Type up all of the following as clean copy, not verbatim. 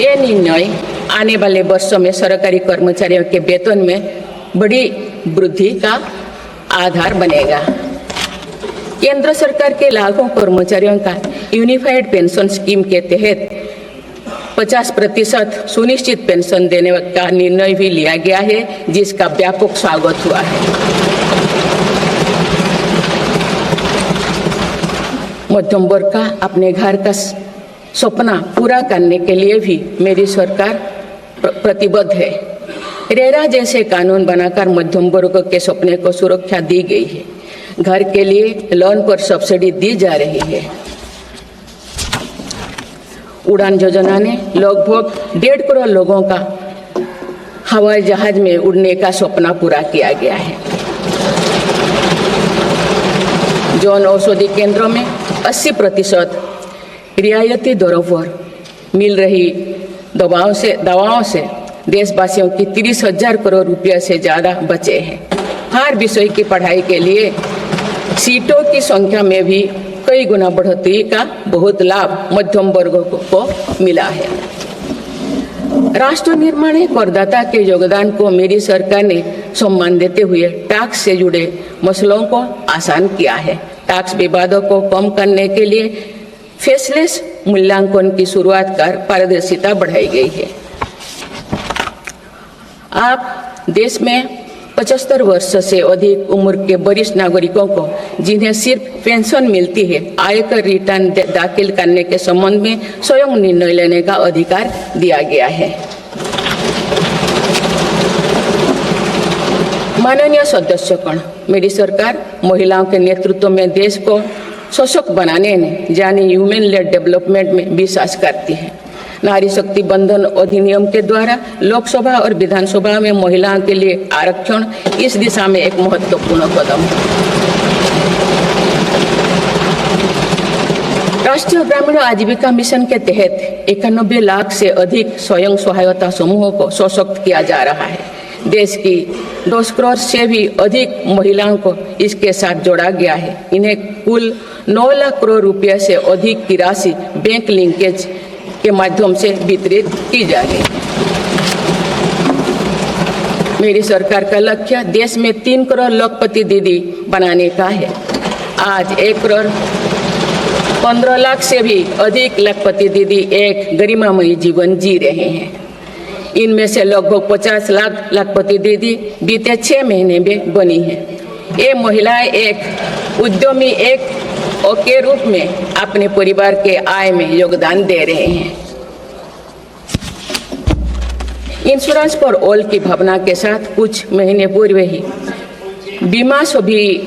ये निर्णय आने वाले वर्षों में सरकारी कर्मचारियों के वेतन में बड़ी वृद्धि का आधार बनेगा। केंद्र सरकार के लाखों कर्मचारियों का यूनिफाइड पेंशन स्कीम के तहत 50% सुनिश्चित पेंशन देने का निर्णय भी लिया गया है, जिसका व्यापक स्वागत हुआ है। मध्यम वर्ग का अपने घर का सपना पूरा करने के लिए भी मेरी सरकार प्रतिबद्ध है। रेरा जैसे कानून बनाकर मध्यम वर्ग के सपने को सुरक्षा दी गई है। घर के लिए लोन पर सब्सिडी दी जा रही है। उड़ान योजना ने लगभग 1.5 करोड़ लोगों का हवाई जहाज में उड़ने का सपना पूरा किया गया है। जन औषधि केंद्रों में 80% रियायती दरों पर मिल रही दवाओं से देशवासियों की 30,000 करोड़ रुपये से ज़्यादा बचे हैं। हर विषय की पढ़ाई के लिए सीटों की संख्या में भी कई गुना बढ़ोतरी का बहुत लाभ मध्यम वर्ग को मिला है। राष्ट्र निर्माण में करदाता के योगदान को मेरी सरकार ने सम्मान देते हुए टैक्स से जुड़े मसलों को आसान किया है। टैक्स विवादों को कम करने के लिए फेसलेस मूल्यांकन की शुरुआत कर पारदर्शिता बढ़ाई गई है। आप देश में 75 वर्ष से अधिक उम्र के वरिष्ठ नागरिकों को जिन्हें सिर्फ पेंशन मिलती है, आयकर रिटर्न दाखिल करने के संबंध में स्वयं निर्णय लेने का अधिकार दिया गया है। माननीय सदस्यगण, मेरी सरकार महिलाओं के नेतृत्व में देश को सशक्त बनाने में यानी ह्यूमन लेड डेवलपमेंट में विश्वास करती है। नारी शक्ति बंधन अधिनियम के द्वारा लोकसभा और विधानसभा में महिलाओं के लिए आरक्षण इस दिशा में एक महत्वपूर्ण कदम है। राष्ट्रीय ग्रामीण आजीविका मिशन के तहत 91 लाख से अधिक स्वयं सहायता समूहों को सशक्त किया जा रहा है। देश की 10 करोड़ से भी अधिक महिलाओं को इसके साथ जोड़ा गया है। इन्हें कुल 9 लाख करोड़ रुपये से अधिक की राशि बैंक लिंकेज के माध्यम से वितरित की जाएगी। मेरी सरकार का लक्ष्य देश में 3 करोड़ लखपति दीदी बनाने का है। आज 1 करोड़ 15 लाख से भी अधिक लखपति दीदी एक गरिमामयी जीवन जी रहे हैं। इनमें से लगभग 50 लाख लखपति दीदी बीते 6 महीने में बनी हैं। ये महिलाएं एक उद्यमी के रूप में अपने परिवार के आय में योगदान दे रहे हैं। इंश्योरेंस फॉर ऑल की भावना के साथ कुछ महीने पूर्व ही बीमा सखी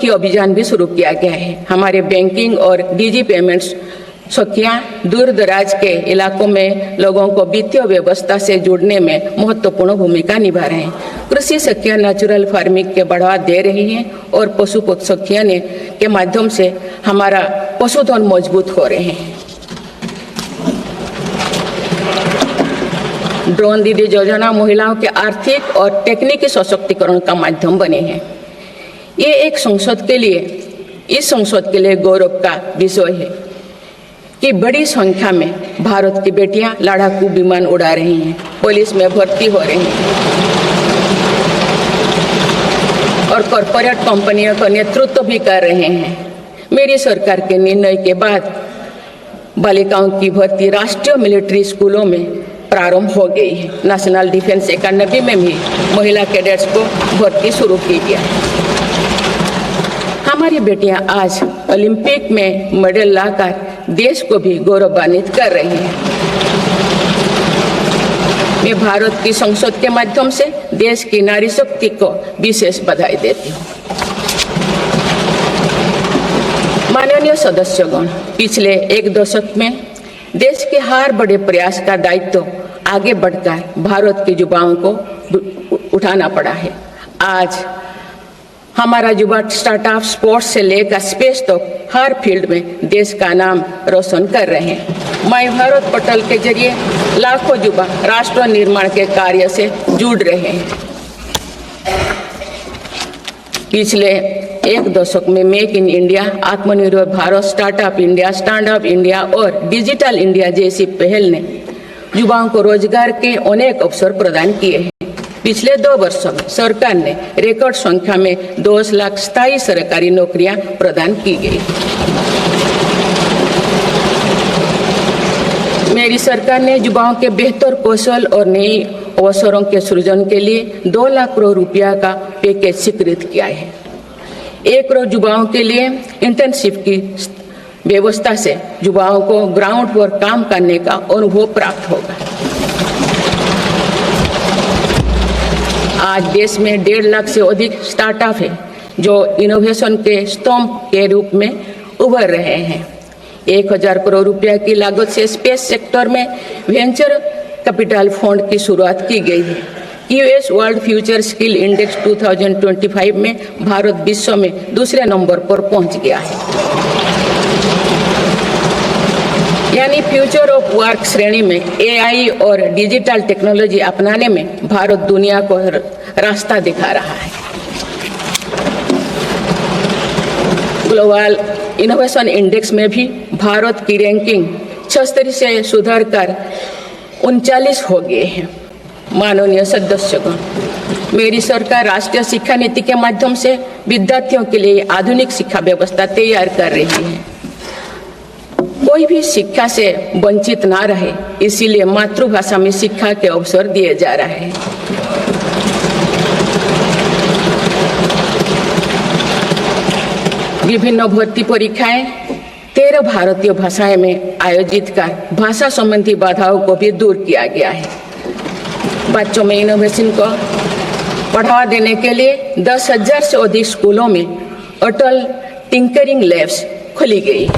अभियान भी शुरू किया गया है। हमारे बैंकिंग और डिजी पेमेंट्स सखियां दूर दराज के इलाकों में लोगों को वित्तीय व्यवस्था से जुड़ने में महत्वपूर्ण भूमिका निभा रहे हैं। कृषि सखियां नेचुरल फार्मिंग के बढ़ावा दे रही हैं और पशु सखियां के माध्यम से हमारा पशुधन मजबूत हो रहे हैं। ड्रोन दीदी योजना महिलाओं के आर्थिक और तकनीकी सशक्तिकरण का माध्यम बने हैं। ये इस संसद के लिए गौरव का विषय है कि बड़ी संख्या में भारत की बेटियां लड़ाकू विमान उड़ा रही हैं, पुलिस में भर्ती हो रही हैं और कॉरपोरेट कंपनियों का नेतृत्व भी कर रहे हैं। मेरी सरकार के निर्णय के बाद बालिकाओं की भर्ती राष्ट्रीय मिलिट्री स्कूलों में प्रारंभ हो गई है। नेशनल डिफेंस एकेडमी में भी महिला कैडेट्स को भर्ती शुरू की गई है। हमारी बेटियां आज ओलंपिक में मेडल लाकर देश को भी गौरवान्वित कर रही हैं। मैं भारत की संसद के माध्यम से देश की नारी शक्ति को विशेष बधाई देती हूँ। माननीय सदस्यगण, पिछले 1 दशक में देश के हर बड़े प्रयास का दायित्व आगे बढ़कर भारत के युवाओं को उठाना पड़ा है। आज हमारा युवा स्टार्टअप स्पोर्ट्स से लेकर स्पेस तक हर फील्ड में देश का नाम रोशन कर रहे हैं। माय भारत पोर्टल के जरिए लाखों युवा राष्ट्र निर्माण के कार्य से जुड़ रहे हैं। पिछले एक दशक में मेक इन इंडिया, आत्मनिर्भर Bharat, startup India, stand up India और डिजिटल इंडिया जैसी पहल ने युवाओं को रोजगार के अनेक अवसर प्रदान किए हैं। पिछले 2 वर्षों में सरकार ने रिकॉर्ड संख्या में 2 लाख स्थायी सरकारी नौकरियां प्रदान की गई। मेरी सरकार ने युवाओं के बेहतर कौशल और नई अवसरों के सृजन के लिए 2 लाख करोड़ रुपया का पैकेज स्वीकृत किया है। 1 करोड़ युवाओं के लिए इंटर्नशिप की व्यवस्था से युवाओं को ग्राउंड पर काम करने का अनुभव प्राप्त होगा। आज देश में 1.5 लाख से अधिक स्टार्टअप है जो इनोवेशन के स्तंभ के रूप में उभर रहे हैं। 1000 करोड़ रुपया की लागत से स्पेस सेक्टर में वेंचर कैपिटल फंड की शुरुआत की गई है। US world future skill index 2025 में भारत विश्व में दूसरे नंबर पर पहुंच गया है, यानी फ्यूचर ऑफ वर्क श्रेणी में एआई और डिजिटल टेक्नोलॉजी अपनाने में भारत दुनिया को रास्ता दिखा रहा है। ग्लोबल इनोवेशन इंडेक्स में भी भारत की रैंकिंग 76 से सुधरकर 39 हो गए हैं। माननीय सदस्यगण, मेरी सरकार राष्ट्रीय शिक्षा नीति के माध्यम से विद्यार्थियों के लिए आधुनिक शिक्षा व्यवस्था तैयार कर रही है। कोई भी शिक्षा से वंचित ना रहे, इसीलिए मातृभाषा में शिक्षा के अवसर दिए जा रहे हैं। विभिन्न भर्ती परीक्षाएं 13 भारतीय भाषाएं में आयोजित कर भाषा संबंधी बाधाओं को भी दूर किया गया है। बच्चों में इनोवेशन को बढ़ावा देने के लिए 10,000 से अधिक स्कूलों में अटल टिंकरिंग लैब्स खोली गई है।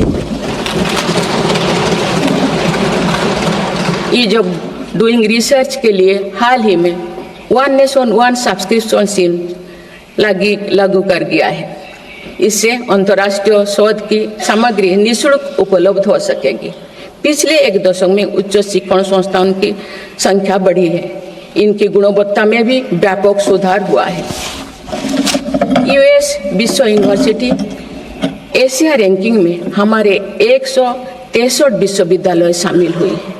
ईज ऑफ डूइंग रिसर्च के लिए हाल ही में 1 नेशन 1 सब्सक्रिप्शन स्कीम लागू कर दिया है। इससे अंतर्राष्ट्रीय शोध की सामग्री निःशुल्क उपलब्ध हो सकेगी। पिछले 1 दशक में उच्च शिक्षण संस्थानों की संख्या बढ़ी है। इनकी गुणवत्ता में भी व्यापक सुधार हुआ है। यूएस विश्व यूनिवर्सिटी एशिया रैंकिंग में हमारे 163 विश्वविद्यालय शामिल हुई है।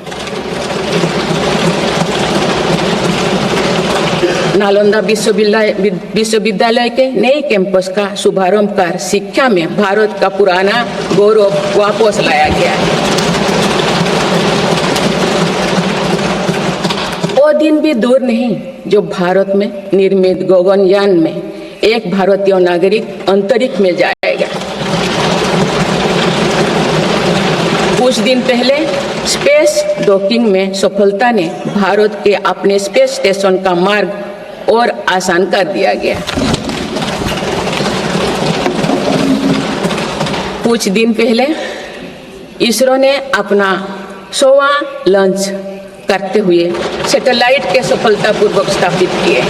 नालंदा विश्वविद्यालय के नए कैंपस का शुभारंभ कर शिक्षा में भारत का पुराना गौरव वापस लाया गया है। वो दिन भी दूर नहीं जो भारत में निर्मित गगनयान में एक भारतीय नागरिक अंतरिक्ष में जाएगा। कुछ दिन पहले स्पेस डॉकिंग में सफलता ने भारत के अपने स्पेस स्टेशन का मार्ग और आसान कर दिया गया। कुछ दिन पहले इसरो ने अपना 100वां लॉन्च करते हुए सैटेलाइट के सफलतापूर्वक स्थापित किए।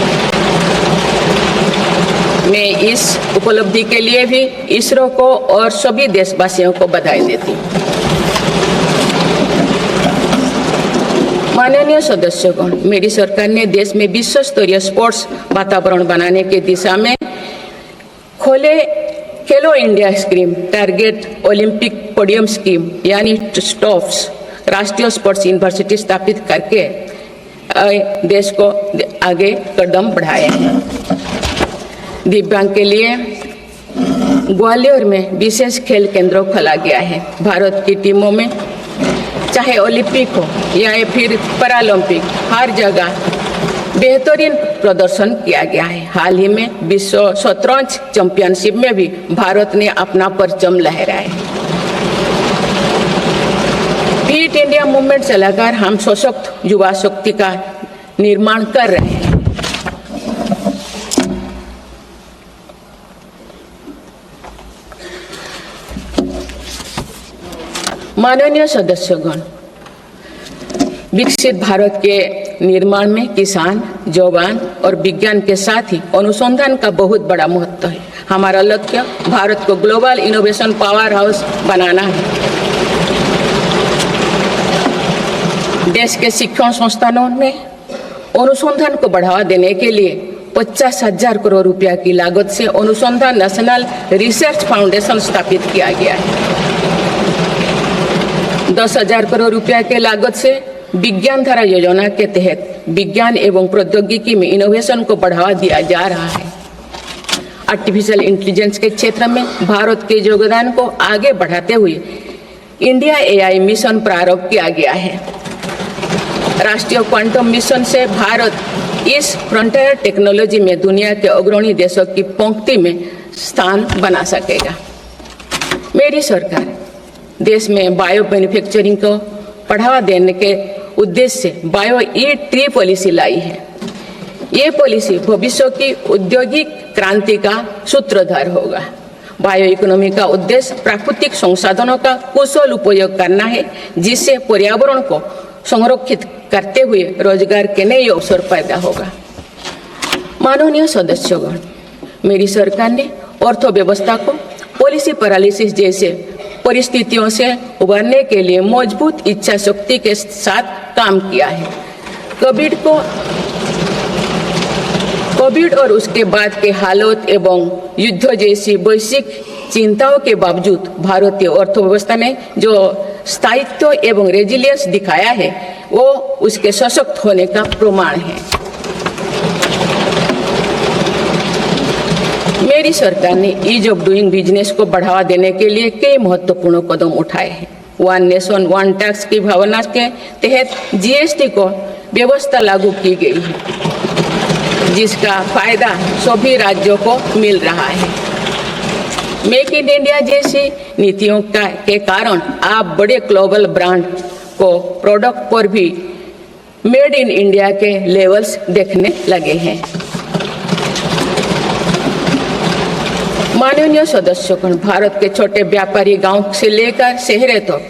मैं इस उपलब्धि के लिए भी इसरो को और सभी देशवासियों को बधाई देती हूँ। माननीय सदस्यगण, मेरी सरकार ने देश में विश्व स्तरीय स्पोर्ट्स वातावरण बनाने की दिशा में खोले खेलो India scheme, target Olympic podium scheme यानी स्टॉप्स राष्ट्रीय स्पोर्ट्स यूनिवर्सिटी स्थापित करके देश को आगे कदम बढ़ाए हैं। दिव्यांग के लिए ग्वालियर में विशेष खेल केंद्र खोला गया है। भारत की टीमों में चाहे ओलंपिक हो या फिर पैरालंपिक, हर जगह बेहतरीन प्रदर्शन किया गया है। हाल ही में विश्व शतरंज चैंपियनशिप में भी भारत ने अपना परचम लहराया है। फिट इंडिया मूवमेंट चलाकर हम सशक्त युवा शक्ति का निर्माण कर रहे हैं। माननीय सदस्यगण, विकसित भारत के निर्माण में किसान, जवान और विज्ञान के साथ ही अनुसंधान का बहुत बड़ा महत्व है। हमारा लक्ष्य भारत को ग्लोबल इनोवेशन पावर हाउस बनाना है। देश के शिक्षण संस्थानों में अनुसंधान को बढ़ावा देने के लिए 50,000 करोड़ रुपया की लागत से अनुसंधान नेशनल रिसर्च फाउंडेशन स्थापित किया गया है। 10,000 करोड़ रुपया के लागत से विज्ञान धारा योजना के तहत विज्ञान एवं प्रौद्योगिकी में इनोवेशन को बढ़ावा दिया जा रहा है। आर्टिफिशियल इंटेलिजेंस के क्षेत्र में भारत के योगदान को आगे बढ़ाते हुए इंडिया AI मिशन प्रारंभ किया गया है। राष्ट्रीय क्वांटम मिशन से भारत इस फ्रंटियर टेक्नोलॉजी में दुनिया के अग्रणी देशों की पंक्ति में स्थान बना सकेगा। मेरी सरकार देश में बायो मैन्युफैक्चरिंग को बढ़ावा देने के उद्देश्य से बायो ई-ट्री पॉलिसी लाई है। ये पॉलिसी भविष्य की औद्योगिक क्रांति का सूत्रधार होगा। बायो इकोनॉमी का उद्देश्य प्राकृतिक संसाधनों का कुशल उपयोग करना है, जिससे पर्यावरण को संरक्षित करते हुए रोजगार के नए अवसर पैदा होगा। माननीय सदस्यगण, मेरी सरकार ने अर्थव्यवस्था को पॉलिसी पैरालिसिस जैसे परिस्थितियों से उबरने के लिए मजबूत इच्छा शक्ति के साथ काम किया है। कोविड और उसके बाद के हालात एवं युद्ध जैसी वैश्विक चिंताओं के बावजूद भारतीय अर्थव्यवस्था ने जो स्थायित्व एवं रेजिलियंस दिखाया है, वो उसके सशक्त होने का प्रमाण है। मेरी सरकार ने ईज ऑफ डूइंग बिजनेस को बढ़ावा देने के लिए कई महत्वपूर्ण कदम उठाए हैं। वन नेशन वन टैक्स की भावना के तहत GST को व्यवस्था लागू की गई है, जिसका फायदा सभी राज्यों को मिल रहा है। मेक इन इंडिया जैसी नीतियों के कारण आप बड़े ग्लोबल ब्रांड को प्रोडक्ट पर भी मेड इन इंडिया के लेवल्स देखने लगे हैं। माननीय सदस्यगण, भारत के छोटे व्यापारी गांव से लेकर शहरों तक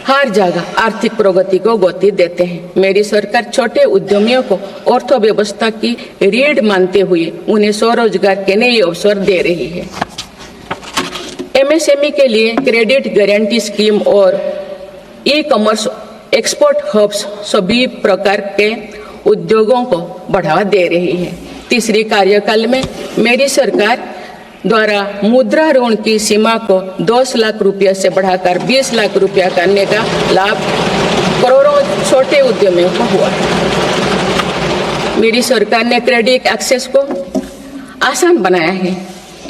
हर जगह आर्थिक प्रगति को गति देते हैं। मेरी सरकार छोटे उद्यमियों को अर्थव्यवस्था की रीढ़ मानते हुए उन्हें स्वरोजगार के नए अवसर दे रही है। MSME के लिए क्रेडिट गारंटी स्कीम और ई-कॉमर्स एक्सपोर्ट हब्स सभी प्रकार के उद्योगों को बढ़ावा दे रही है। तीसरी कार्यकाल में मेरी सरकार द्वारा मुद्रा ऋण की सीमा को 10 लाख रुपये से बढ़ाकर 20 लाख रुपया करने का लाभ करोड़ों छोटे उद्यमियों को हुआ। मेरी सरकार ने क्रेडिट एक्सेस को आसान बनाया है।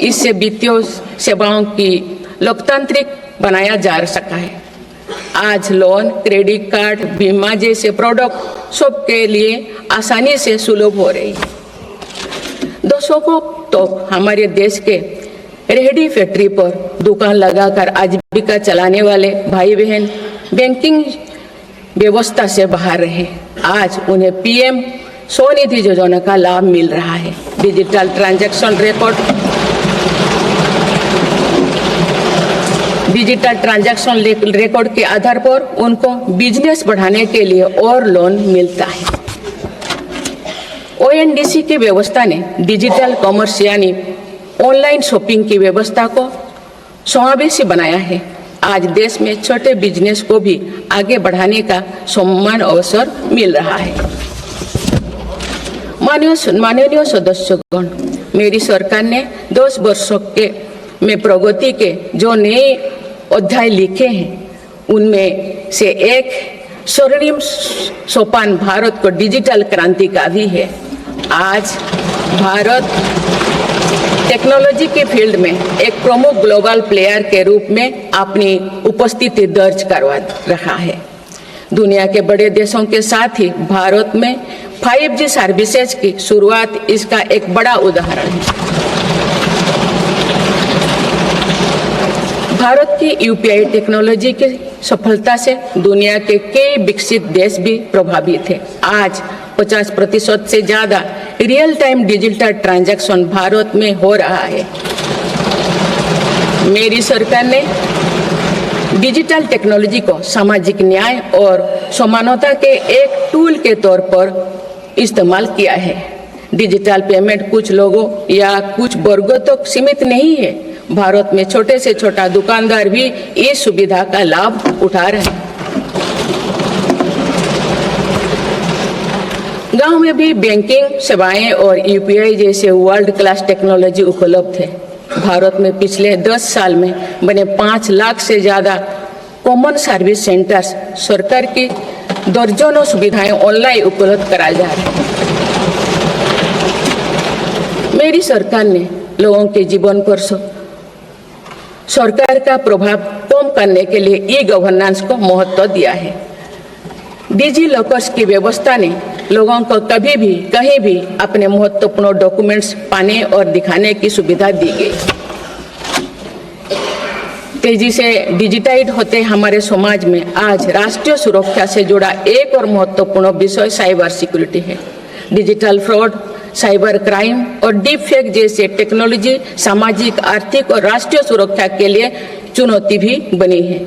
इससे वित्तीय सेवाओं की लोकतांत्रिक बनाया जा सका है। आज लोन, क्रेडिट कार्ड, बीमा जैसे प्रोडक्ट सबके लिए आसानी से सुलभ हो रही है। दशकों तो हमारे देश के रेहड़ी फैक्ट्री पर दुकान लगाकर आजीविका चलाने वाले भाई बहन बैंकिंग व्यवस्था से बाहर रहे। आज उन्हें PM स्वनिधि योजना का लाभ मिल रहा है। डिजिटल ट्रांजैक्शन रिकॉर्ड के आधार पर उनको बिजनेस बढ़ाने के लिए और लोन मिलता है। ONDC की व्यवस्था ने डिजिटल कॉमर्स यानी ऑनलाइन शॉपिंग की व्यवस्था को समावेशी बनाया है। आज देश में छोटे बिजनेस को भी आगे बढ़ाने का समान अवसर मिल रहा है। माननीय सदस्यगण, मेरी सरकार ने 10 वर्षों में प्रगति के जो नए अध्याय लिखे हैं, उनमें से एक स्वर्णिम सोपान भारत को डिजिटल क्रांति का भी है। आज भारत टेक्नोलॉजी के फील्ड में एक प्रमुख ग्लोबल प्लेयर के रूप में अपनी उपस्थिति दर्ज करवा रहा है। दुनिया के बड़े देशों के साथ ही भारत में 5G सर्विसेज की शुरुआत इसका एक बड़ा उदाहरण है। भारत की UPI टेक्नोलॉजी की सफलता से दुनिया के कई विकसित देश भी प्रभावित हैं। आज 50% से ज्यादा real time digital transaction Bharat में हो रहा है। मेरी सरकार ने डिजिटल टेक्नोलॉजी को सामाजिक न्याय और समानता के एक टूल के तौर पर इस्तेमाल किया है। डिजिटल पेमेंट कुछ लोगों या कुछ वर्गों तक सीमित नहीं है। भारत में छोटे से छोटा दुकानदार भी इस सुविधा का लाभ उठा रहे हैं। गांव में भी बैंकिंग सेवाएं और यूपीआई जैसे वर्ल्ड क्लास टेक्नोलॉजी उपलब्ध है। भारत में पिछले 10 साल में बने 5 लाख से ज़्यादा कॉमन सर्विस सेंटर्स सरकार की दर्जनों सुविधाएं ऑनलाइन उपलब्ध कराए जा रहे हैं। मेरी सरकार ने लोगों के जीवन पर सरकार का प्रभाव कम करने के लिए ई गवर्नेंस को महत्व दिया है। डिजी लॉकर्स की व्यवस्था ने लोगों को कभी भी कहीं भी अपने महत्वपूर्ण डॉक्यूमेंट्स पाने और दिखाने की सुविधा दी गई। तेजी से डिजिटाइज होते हमारे समाज में आज राष्ट्रीय सुरक्षा से जुड़ा एक और महत्वपूर्ण विषय साइबर सिक्योरिटी है। डिजिटल फ्रॉड, साइबर क्राइम और डीप फेक जैसे टेक्नोलॉजी सामाजिक, आर्थिक और राष्ट्रीय सुरक्षा के लिए चुनौती भी बनी है।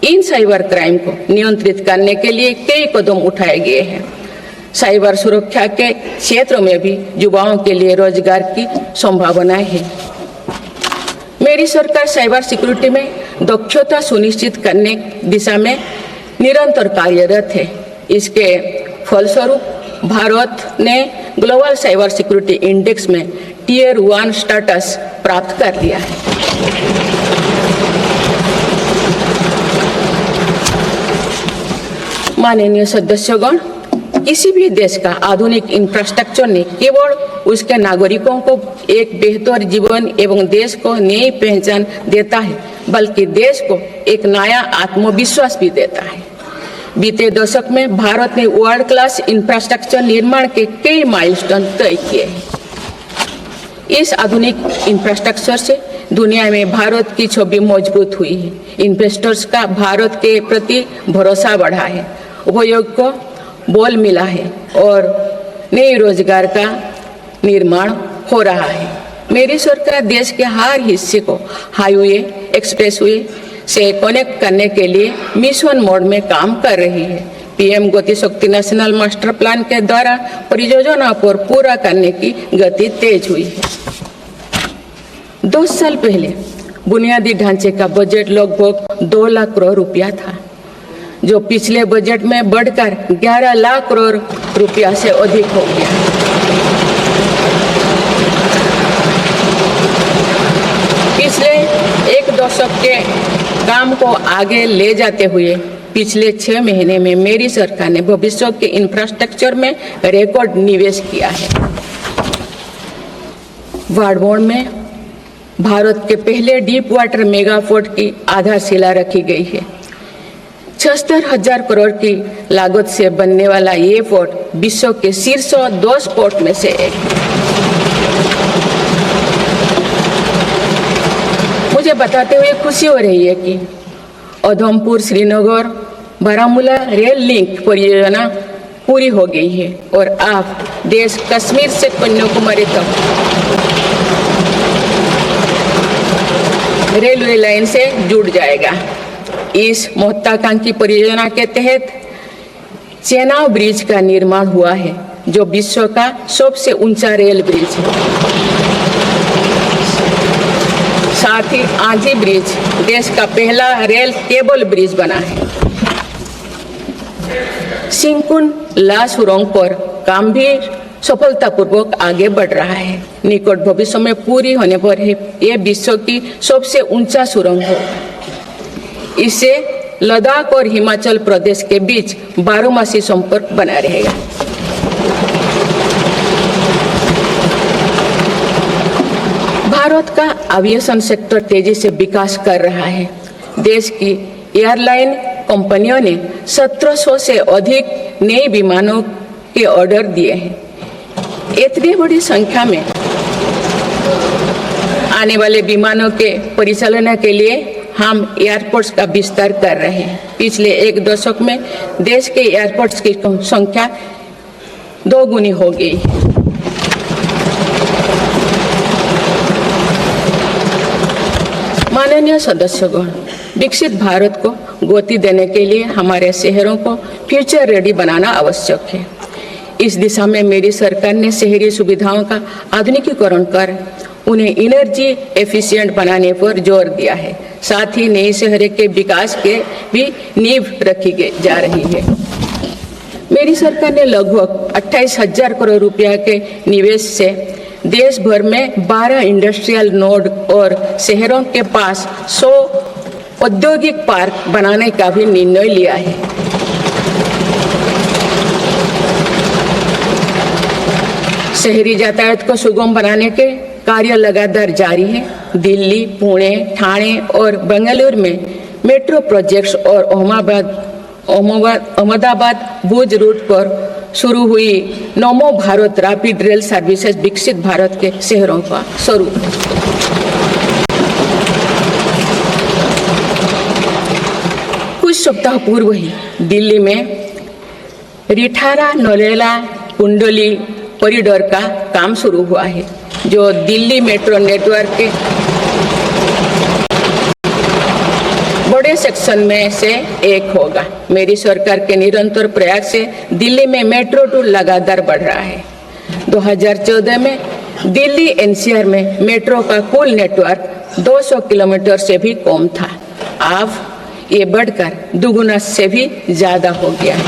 इन साइबर क्राइम को नियंत्रित करने के लिए कई कदम उठाए गए हैं। साइबर सुरक्षा के क्षेत्र में भी युवाओं के लिए रोजगार की संभावनाएं हैं। मेरी सरकार साइबर सिक्योरिटी में दक्षता सुनिश्चित करने दिशा में निरंतर कार्यरत है। इसके फलस्वरूप भारत ने ग्लोबल साइबर सिक्योरिटी इंडेक्स में Tier 1 स्टेटस प्राप्त कर लिया है। माननीय सदस्यगण, किसी भी देश का आधुनिक इंफ्रास्ट्रक्चर ने केवल उसके नागरिकों को एक बेहतर जीवन एवं देश को नई पहचान देता है, बल्कि देश को एक नया आत्मविश्वास भी देता है। बीते दशक में भारत ने वर्ल्ड क्लास इंफ्रास्ट्रक्चर निर्माण के कई माइलस्टोन तय किए हैं। इस आधुनिक इंफ्रास्ट्रक्चर से दुनिया में भारत की छवि मजबूत हुई है। इन्वेस्टर्स का भारत के प्रति भरोसा बढ़ा है, उपयोग को बल मिला है और नए रोजगार का निर्माण हो रहा है। मेरी सरकार देश के हर हिस्से को हाईवे, एक्सप्रेसवे से कनेक्ट करने के लिए मिशन मोड में काम कर रही है। पीएम गति शक्ति नेशनल मास्टर प्लान के द्वारा परियोजना को पूरा करने की गति तेज हुई है। 2 साल पहले बुनियादी ढांचे का बजट लगभग 2 लाख करोड़ रुपया था, जो पिछले बजट में बढ़कर 11 लाख करोड़ रुपया से अधिक हो गया। पिछले 1 दशक के काम को आगे ले जाते हुए पिछले 6 महीने में मेरी सरकार ने भविष्य के इंफ्रास्ट्रक्चर में रिकॉर्ड निवेश किया है। वाडवोन में भारत के पहले डीप वाटर मेगा पोर्ट की आधारशिला रखी गई है। 76,000 करोड़ की लागत से बनने वाला ये पोर्ट विश्व के शीर्ष 10 पोर्ट में से एक। मुझे बताते हुए खुशी हो रही है कि उधमपुर श्रीनगर बारामूला रेल लिंक परियोजना पूरी हो गई है और अब देश कश्मीर से कन्याकुमारी तक रेलवे लाइन से जुड़ जाएगा। इस महत्वाकांक्षी परियोजना के तहत चेनाब ब्रिज का निर्माण हुआ है, जो विश्व का सबसे ऊंचा रेल ब्रिज है। साथ ही आंधी ब्रिज देश का पहला रेल केबल ब्रिज बना है। सिंकुन ला सुरंग पर काम भी सफलतापूर्वक आगे बढ़ रहा है। निकट भविष्य में पूरी होने पर यह विश्व की सबसे ऊंचा सुरंग होगा। इससे लद्दाख और हिमाचल प्रदेश के बीच 12मासी संपर्क बना रहेगा। भारत का एविएशन सेक्टर तेजी से विकास कर रहा है। देश की एयरलाइन कंपनियों ने 1700 से अधिक नए विमानों के ऑर्डर दिए हैं। इतनी बड़ी संख्या में आने वाले विमानों के परिचालन के लिए हम एयरपोर्ट्स का विस्तार कर रहे हैं। पिछले 1 दशक में देश के एयरपोर्ट्स की संख्या 2 गुनी हो गई। माननीय सदस्यगण, विकसित भारत को गति देने के लिए हमारे शहरों को फ्यूचर रेडी बनाना आवश्यक है। इस दिशा में मेरी सरकार ने शहरी सुविधाओं का आधुनिकीकरण कर उन्हें एनर्जी एफिशिएंट बनाने पर जोर दिया है। साथ ही नए शहर के विकास के भी नींव रखी जा रही है। मेरी सरकार ने लगभग 28,000 करोड़ रुपया के निवेश से देश भर में 12 इंडस्ट्रियल नोड और शहरों के पास 100 औद्योगिक पार्क बनाने का भी निर्णय लिया है। शहरी यातायात को सुगम बनाने के कार्य लगातार जारी है। दिल्ली, पुणे, ठाणे और बेंगलुरु में मेट्रो प्रोजेक्ट्स और अहमदाबाद भुज रूट पर शुरू हुई नमो भारत रैपिड रेल सर्विसेज विकसित भारत के शहरों का स्वरूप। कुछ सप्ताह पूर्व ही दिल्ली में रिठारा नोएडा कुंडली कॉरिडोर का काम शुरू हुआ है, जो दिल्ली मेट्रो नेटवर्क के बड़े सेक्शन में से एक होगा। मेरी सरकार के निरंतर प्रयास से दिल्ली में मेट्रो टूर लगातार बढ़ रहा है। 2014 में दिल्ली एनसीआर में मेट्रो का कुल नेटवर्क 200 किलोमीटर से भी कम था। अब ये बढ़कर दुगुना से भी ज्यादा हो गया है।